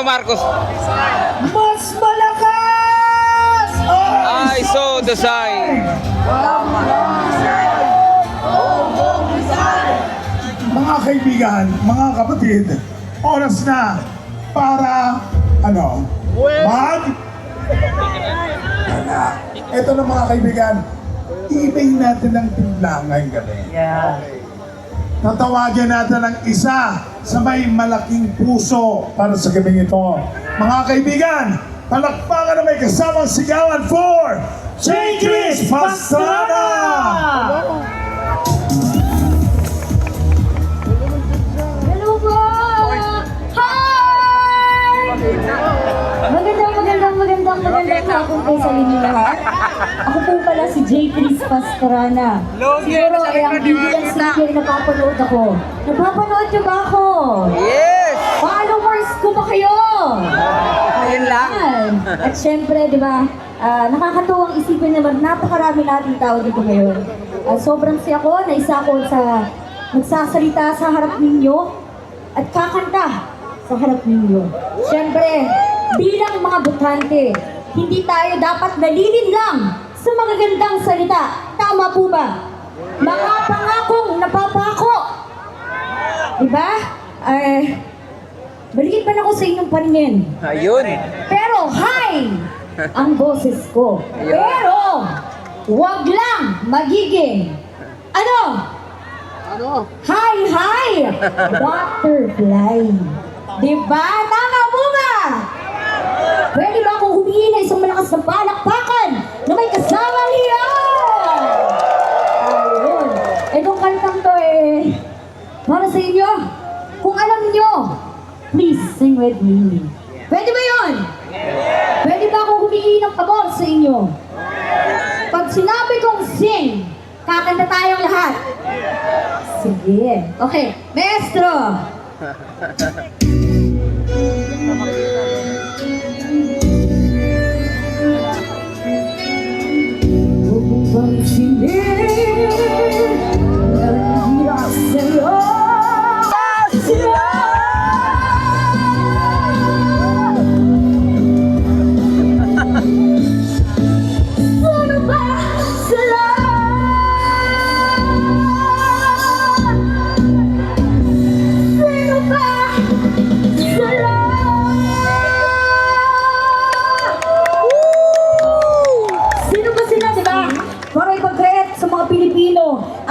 Ito, Marcos. Mas malakas! I saw the sign. Mga kaibigan, mga kapatid, oras na para, Ito na mga kaibigan, ibig natin ang timpla ngayong gabi. Tatawagan natin ang isa sa may malaking puso para sa gabing ito. Mga kaibigan, palakpakan na may kasamang sigawan for J. Chris Pastrana! Hello po! Hi! Magandang hapon po sa inyo lahat. Ako po pala si J. Chris Pastrana. Siguro ay ang bibilang singer na napapanood ako. Napapanood niyo ba ako? Yes! Followers ko ba kayo? Ayun lang. At syempre, di ba, nakakatuwang isipin naman, napakarami nating tao dito ngayon. Sobrang siya ko na isa ako sa nagsasalita sa harap ninyo at kakanta sa harap ninyo. Syempre, bilang mga butante, hindi tayo dapat nalilin lang sa magagandang salita. Tama po ba? Mga pangakong napapako. Diba? Balikit pa na ako sa inyong paningin. Ayun. Pero hi! Ang boses ko. Pero, wag lang magiging ano? Hi! Butterfly. Diba? Tama po ba? Pwede ba akong humingi na isang malakas na palakpakan na may kasama niya? Ayun. Itong kantang to para sa inyo. Kung alam nyo, please sing with me. Pwede ba yun? Pwede ba akong humingi ng pabor sa inyo? Pag sinabi kong sing, kakanta tayong lahat. Sige. Okay. Maestro!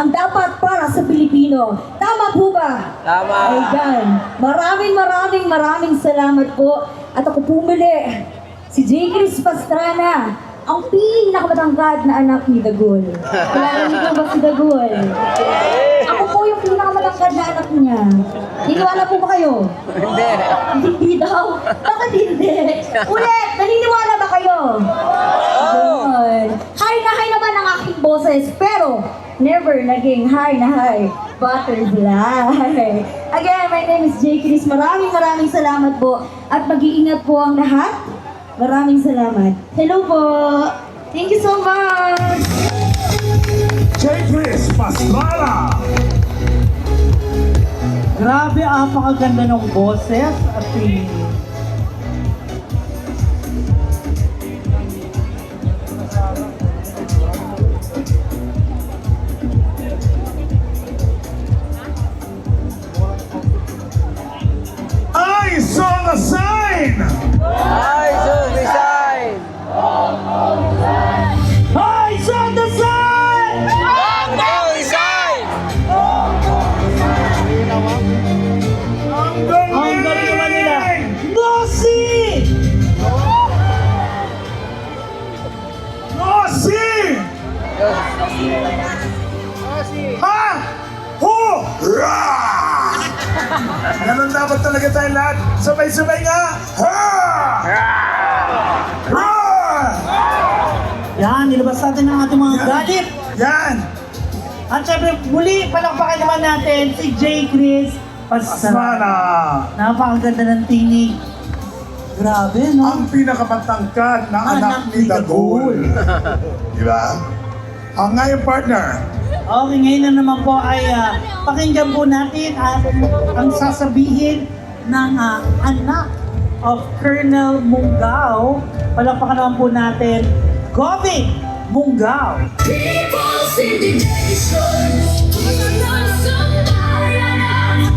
Ang dapat para sa Pilipino. Tama po ba? Tama. Ayan. Maraming salamat po. At ako po muli, si J. Chris Pastrana, ang pinakamatangkad na anak ni Dagul. Kilala niyo ba si Dagul? Ako po yung pinakamatangkad na anak niya. Niniwala po ba kayo? Hindi. Hindi daw. Bakit hindi? Ulit, naniniwala ba kayo? Ayun. Hi na hi naman ang aking boses, pero never naging hi na hi. Butterfly. Again, my name is J. Chris. Maraming salamat po. At mag-iingat po ang lahat. Maraming salamat. Hello po. Thank you so much. J. Chris Pastrana! Grabe, apakaganda ng boses at I saw the sign! I saw the sign. I saw the sign! Ang sign. Ang galing naman nila. Nosy! Nosy! Ha? Ho! Ra! Ganun dapat talaga tayo lahat. Sabay-sabay nga. Ha! Ha! Yan, nilabas natin ang ating mga galit. Yan! At syempre, muli, palakpakan naman natin si J. Chris Pastrana. Pastrana! Napakaganda ng tinig. Grabe, no? Ang pinakamatangkad na anak ni Dagul. Di ba? Ang ngayong partner. Okay, ngayon na naman po ay pakinggan po natin ang sasabihin ng anak of Colonel Mungao. Palakpakan naman po natin, Goving Mungao. People's indignation.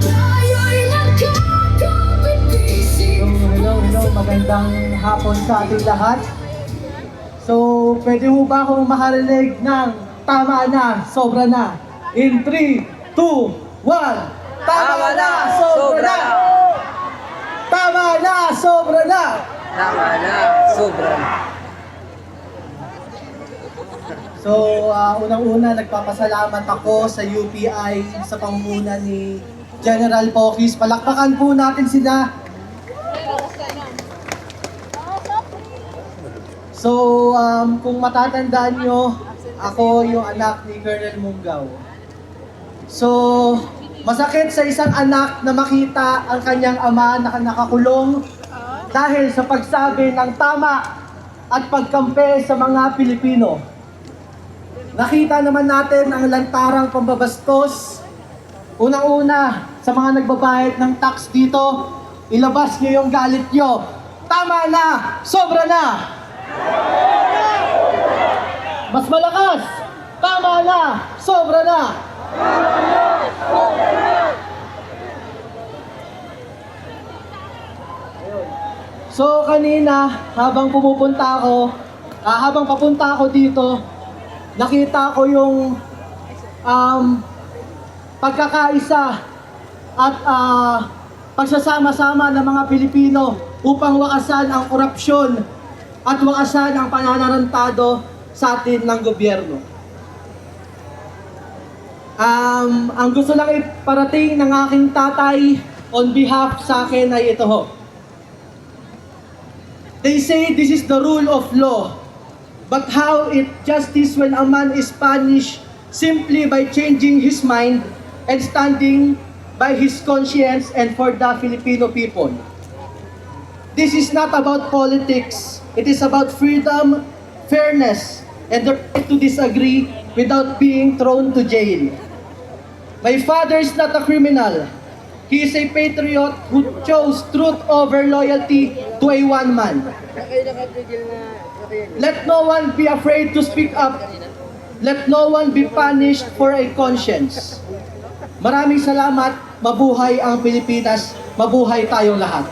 Tayo'y magkakapitisip. Hello, magandang hapon sa ating lahat. So, pwede mo ba akong makarinig ng tama na, sobra na? In 3, 2, 1, tama na, sobra na! Tama na, sobra na! Tama na, sobra. So, unang-una, nagpapasalamat ako sa UPI sa pangunguna ni General Pokis. Palakpakan po natin sila. So, kung matatandaan nyo, ako yung anak ni Colonel Mungao. So, masakit sa isang anak na makita ang kanyang ama na nakakulong dahil sa pagsabi ng tama at pagkampe sa mga Pilipino. Nakita naman natin ang lantarang pambabastos. Unang-una, sa mga nagbabayad ng tax dito, ilabas nyo yung galit nyo. Tama na! Sobra na! Mas malakas! Tama na! Sobra na! So kanina, habang papunta ako dito, nakita ko yung pagkakaisa at pagsasama-sama ng mga Pilipino upang wakasan ang korupsyon at wakasan ang pananarantado sa atin ng gobyerno. Ang gusto lang iparating ng aking tatay on behalf sa akin ay ito ho. They say this is the rule of law. But how it justice when a man is punished simply by changing his mind and standing by his conscience and for the Filipino people? This is not about politics. It is about freedom, fairness, and the right to disagree without being thrown to jail. My father is not a criminal. He is a patriot who chose truth over loyalty to a one man. Let no one be afraid to speak up. Let no one be punished for a conscience. Maraming salamat. Mabuhay ang Pilipinas. Mabuhay tayong lahat.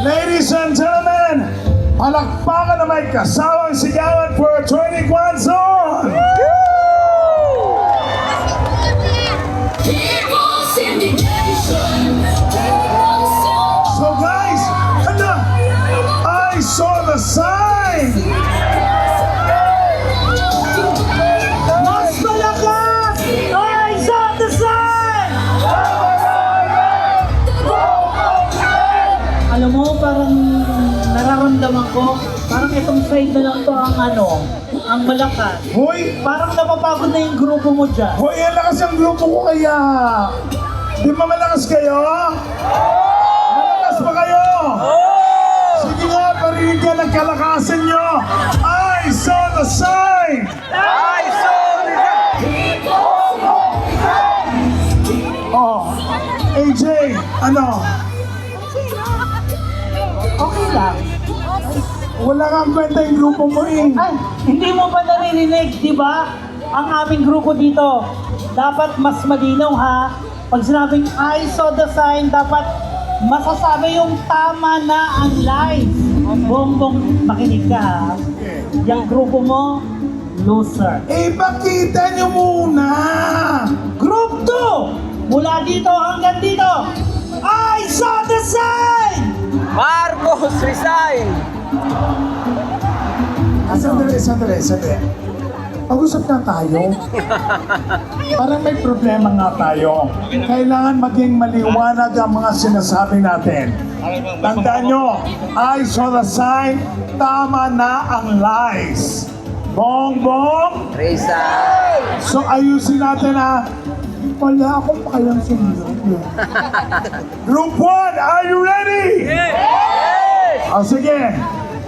Ladies and gentlemen, palakpakan na may kasawang sigawan for 21 zone! People's indignation. So guys, ano? I saw the sign! Mas malakas! I saw the sun! Alam mo, parang nararamdaman ko, parang itong side na lang to ang malakas. Hoy! Parang napapagod na yung grupo mo dyan. Hoy, yan lakas ang grupo ko kaya! Di ba malakas kayo? Malakas ba kayo? Sige nga, parinig ka ng kalakasan nyo! I saw the sign! I saw the sign! Oh, AJ, ano? Okay lang. Wala kang kwenta yung grupo mo eh. Ay, hindi mo ba naririnig, di ba? Ang aming grupo dito. Dapat mas malinaw ha. Pag sinabing I saw the sign, dapat masasabi yung tama na ang live. Bongbong, makinig ka ha. Yung grupo mo, loser. Eh, pakita nyo muna! Group 2, mula dito hanggang dito. I saw the sign! Marcos resign! Sandali. Mag-usap na tayo. Parang may problema nga tayo. Kailangan maging maliwanag ang mga sinasabi natin. Tandaan nyo, I saw the sign, tama na ang lies. Bongbong! Risa. So ayusin natin ha. Wala akong pakilang sumunod. Group 1, are you ready? Yes! O sige.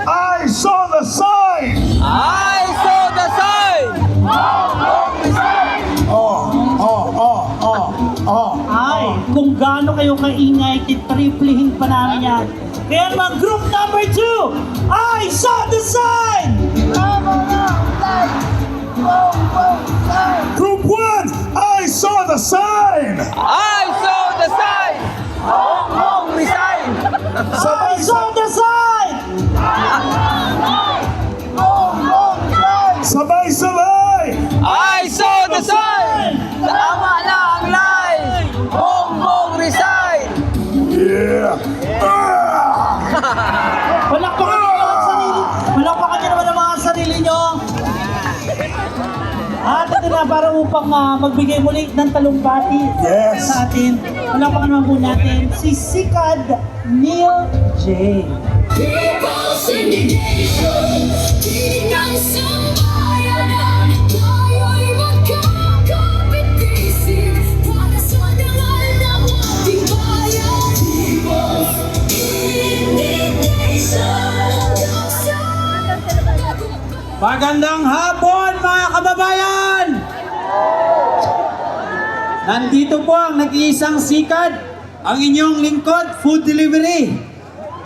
I saw the sign! I saw the sign! Ay, kung gaano kayo kaingay, titriplihin pa namin yan. Kaya naman, group number 2, I saw the sign! Group 1, I saw the sign! I saw the sign! Hong Kong resign! I saw the sign! Sabay-sabay! I saw the sign! Tama na ang lies! Hong Kong resign! Yeah! Palakpakan nyo naman ang sarili. Palakpakan nyo naman ang mga sarili nyo. At ito na para upang magbigay muli ng talumpati Yes. sa atin. Palakpakan naman po natin si Sikad Neil J. People's indignation, di ng sambayanan, tayo'y magkakapitisip para sa dangal ng ating bayan. People's indignation. Magandang hapon mga kababayan! Nandito po ang nag-iisang Sikad, ang inyong lingkod, food delivery.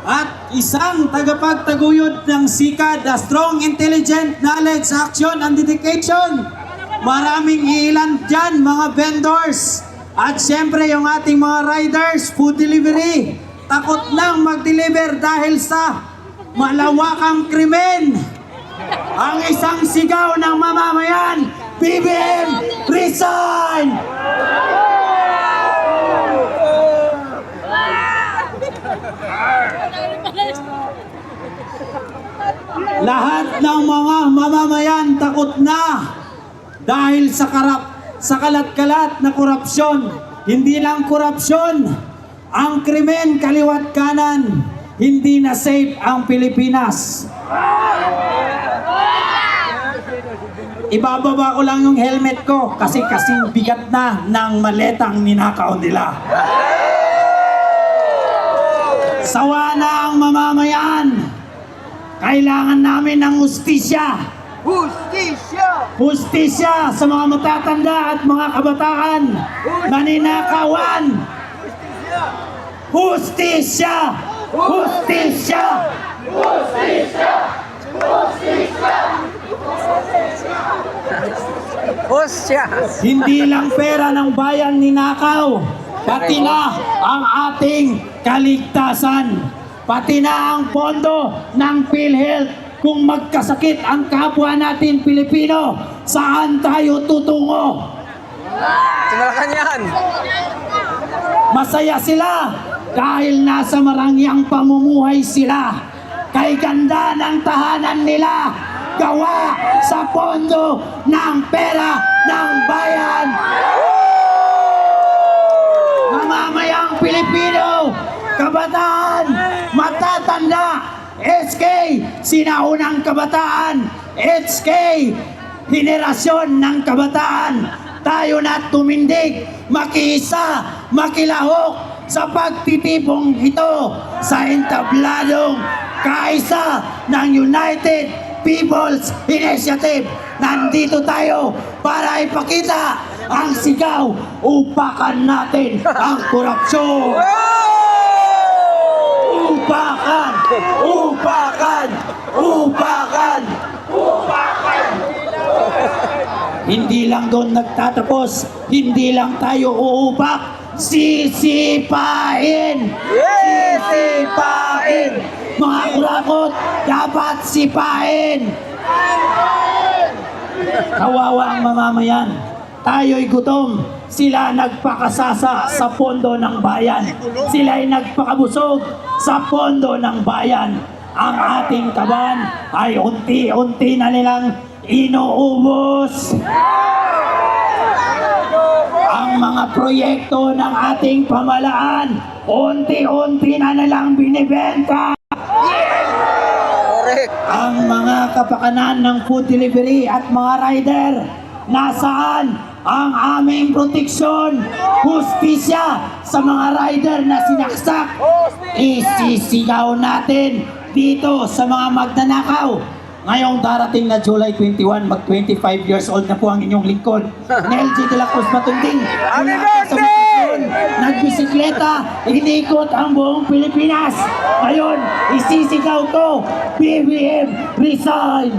At isang tagapagtaguyod ng Sikad, a strong, intelligent, knowledge, action, and dedication. Maraming ilan dyan, mga vendors. At syempre yung ating mga riders, food delivery. Takot nang mag-deliver dahil sa malawakang krimen. Ang isang sigaw ng mamamayan, BBM, resign! Lahat ng mga mamamayan takot na dahil sa kalat-kalat na korupsyon. Hindi lang korupsyon, ang krimen kaliwat kanan. Hindi na safe ang Pilipinas. Ibababa ko lang yung helmet ko kasi kasing bigat na ng maletang ninakaw nila. Sawa na ang mamamayan. Kailangan namin ng hustisya. Hustisya! Hustisya sa mga matatanda at mga kabataan na ninakawan. Hustisya! Hustisya! Hustisya! Hindi lang pera ng bayan ninakaw, pati na ang ating kaligtasan. Pati na ang pondo ng PhilHealth. Kung magkasakit ang kapwa natin Pilipino, saan tayo tutungo? Sa Malacanang! Masaya sila dahil nasa marangyang pamumuhay sila. Kay ganda ng tahanan nila, gawa sa pondo ng pera ng bayan. Mamamayang Pilipino, kabataan, matatanda, SK, sinaunang kabataan, HK, henerasyon ng kabataan. Tayo na tumindig, makiisa, makilahok sa pagtitipong ito sa entabladong kaisa ng United People's Initiative. Nandito tayo para ipakita ang sigaw, upakan natin ang korupsyon. Upakan! Upakan! Upakan! Upakan! Hindi lang doon nagtatapos, hindi lang tayo uupak, sisipain! Sisipain! Mga kurakot, dapat sipain! Kawawa ang mamamayan. Tayo'y gutom. Sila nagpakasasa sa pondo ng bayan. Sila'y nagpakabusog sa pondo ng bayan. Ang ating kaban ay unti-unti na nilang inuubos ang mga proyekto ng ating pamalaan. Unti-unti na nalang binibenta Correct. ang mga kapakanan ng food delivery at mga rider. Nasaan ang aming proteksyon, hustisya sa mga rider na sinaksak? Isisigaw natin dito sa mga magnanakaw. Ngayong darating na July 21, mag 25 years old na po ang inyong lingkod. Nel G. de la Cruz Matunding. Happy Mula sa birthday! Bukidnon, nagbisikleta, inikot ang buong Pilipinas. Ngayon, isisigaw ko, BBM, resign!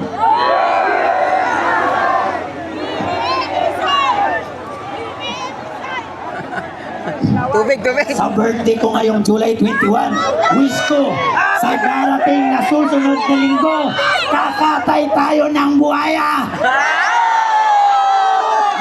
Tubig, tubig. Sa birthday ko ngayong July 21, wish ko sa darating na susunod na linggo, kakatay tayo ng buhaya!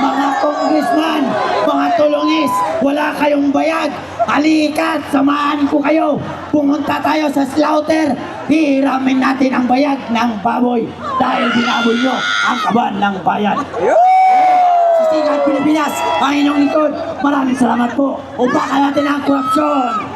Mga congressman, mga tulungis, wala kayong bayag. Halika't, samahan ko kayo. Pumunta tayo sa slaughter. Hiramin natin ang bayag ng baboy dahil binaboy nyo ang kaban ng bayan. Sikat Pilipinas, ang inyong lingkod. Maraming salamat po. Upakan natin ang korupsyon.